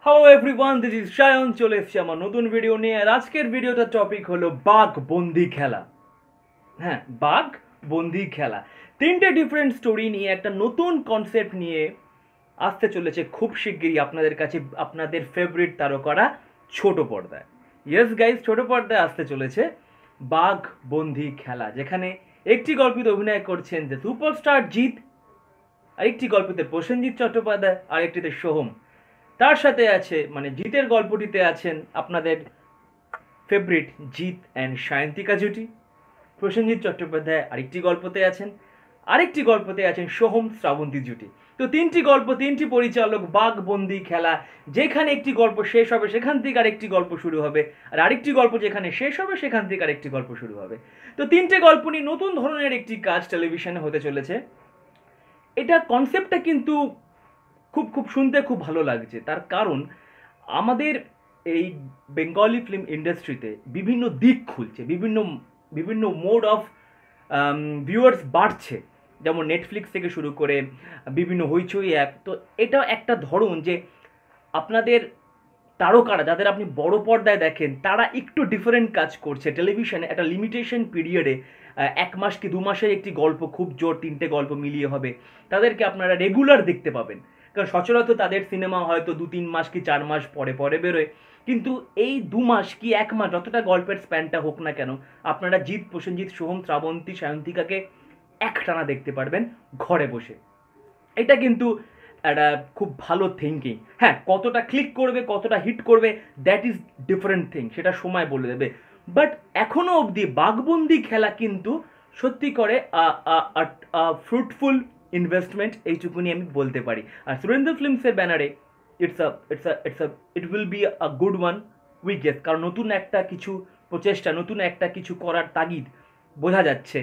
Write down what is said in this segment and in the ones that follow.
Hello everyone, this is Shayan. চলে এসেছি আমার নতুন ভিডিও নিয়ে। আর আজকের ভিডিওটার টপিক হলো বাঘ বন্দি খেলা। হ্যাঁ, বাঘ বন্দি খেলা। তিনটে ডিফারেন্ট স্টোরি নিয়ে একটা নতুন কনসেপ্ট নিয়ে আসতে চলেছে খুব শিগগিরই আপনাদের কাছে, আপনাদের ফেভারিট তারকারা ছোট পর্দায়। ইয়েস গাইজ, ছোট পর্দায় আসতে চলেছে বাঘ বন্দি খেলা, যেখানে একটি গল্পে অভিনয় করছেন যে সুপারস্টার জিৎ, আরেকটি গল্পতে প্রসেনজিৎ চট্টোপাধ্যায়, আরেকটিতে সোহম। তার সাথে আছে মানে জিতের গল্পটিতে আছেন আপনাদের ফেভারিট জিৎ অ্যান্ড সায়ন্তিকা জুটি। প্রসেনজিৎ চট্টোপাধ্যায় আরেকটি গল্পতে আছেন, আরেকটি গল্পতে আছেন সোহম শ্রাবন্তী জুটি। তো তিনটি গল্প, তিনটি পরিচালক, বাঘ বন্দি খেলা। যেখানে একটি গল্প শেষ হবে সেখান থেকে আরেকটি গল্প শুরু হবে, আর আরেকটি গল্প যেখানে শেষ হবে সেখান থেকে আরেকটি গল্প শুরু হবে। তো তিনটে গল্প নিয়ে নতুন ধরনের একটি কাজ টেলিভিশনে হতে চলেছে। এটা কনসেপ্টটা কিন্তু খুব খুব শুনতে খুব ভালো লাগছে। তার কারণ আমাদের এই বেঙ্গলি ফিল্ম ইন্ডাস্ট্রিতে বিভিন্ন দিক খুলছে, বিভিন্ন বিভিন্ন মোড অফ ভিউয়ার্স বাড়ছে। যেমন নেটফ্লিক্স থেকে শুরু করে বিভিন্ন হইচই অ্যাপ। তো এটা একটা ধরুন যে আপনাদের তারকারা যাদের আপনি বড় পর্দায় দেখেন তারা একটু ডিফারেন্ট কাজ করছে টেলিভিশনে একটা লিমিটেশন পিরিয়ডে। 1 মাস কি 2 মাসের একটি গল্প, খুব জোর 3টে গল্প মিলিয়ে হবে, তাদেরকে আপনারা রেগুলার দেখতে পাবেন। কারণ সচরাচর তাদের সিনেমা হয়তো 2-3 মাস কি 4 মাস পরে পরে বেরোয়, কিন্তু এই 2 মাস কি 1 মাস যতটা গল্পের স্প্যানটা হোক না কেন, আপনারা জিৎ, প্রসেনজিৎ, সোহম, শ্রাবন্তী, সায়ন্তিকাকে একটানা দেখতে পারবেন ঘরে বসে। এটা কিন্তু একটা খুব ভালো থিঙ্কিং। হ্যাঁ, কতটা ক্লিক করবে, কতটা হিট করবে, দ্যাট ইজ ডিফারেন্ট থিং, সেটা সময় বলে দেবে। বাট এখনো অবধি বাঘবন্দি খেলা কিন্তু সত্যি করে ফ্রুটফুল ইনভেস্টমেন্ট, এইটুকুনি আমি বলতে পারি। আর সুরেন্দ্র ফিল্মসের ব্যানারে it will be a good one, we guess. কারণ নতুন একটা কিছু প্রচেষ্টা, নতুন একটা কিছু করার তাগিদ বোঝা যাচ্ছে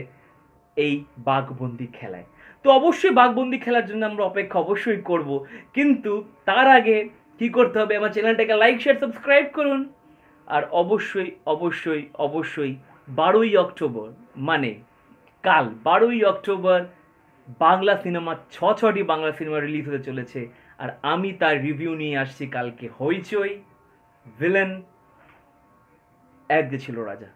এই বাঘবন্দি খেলায়। তো অবশ্যই বাঘবন্দি খেলার জন্য আমরা অপেক্ষা অবশ্যই করব, কিন্তু তার আগে কি করতে হবে, আমার চ্যানেলটাকে লাইক, শেয়ার, সাবস্ক্রাইব করুন। আর অবশ্যই অবশ্যই অবশ্যই 12ই অক্টোবর মানে কাল 12ই অক্টোবর বাংলা সিনেমা ছটি বাংলা সিনেমা রিলিজ হতে চলেছে। আর আমি তার রিভিউ নিয়ে আসছি কালকে হইচই ভিলেন এক যে ছিল রাজা।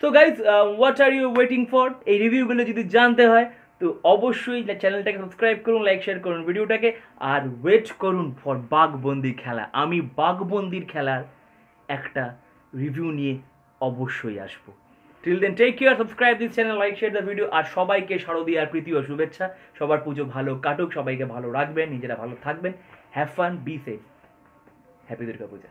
তো guys, what are you waiting for? এই রিভিউগুলো যদি জানতে হয় তো অবশ্যই চ্যানেলটাকে সাবস্ক্রাইব করুন, লাইক শেয়ার করুন ভিডিওটাকে, আর ওয়েট করুন ফর বাঘবন্দি খেলা। আমি বাঘবন্দির খেলার একটা রিভিউ নিয়ে অবশ্যই আসবো। Till then take care, subscribe this channel, like share the video. আর সবাইকে শারদীয়ার প্রীতি ও শুভেচ্ছা। সবার পুজো ভালো কাটুক, সবাইকে ভালো রাখবেন, নিজেরা ভালো থাকবেন। Have fun, be safe. Happy Durga Puja.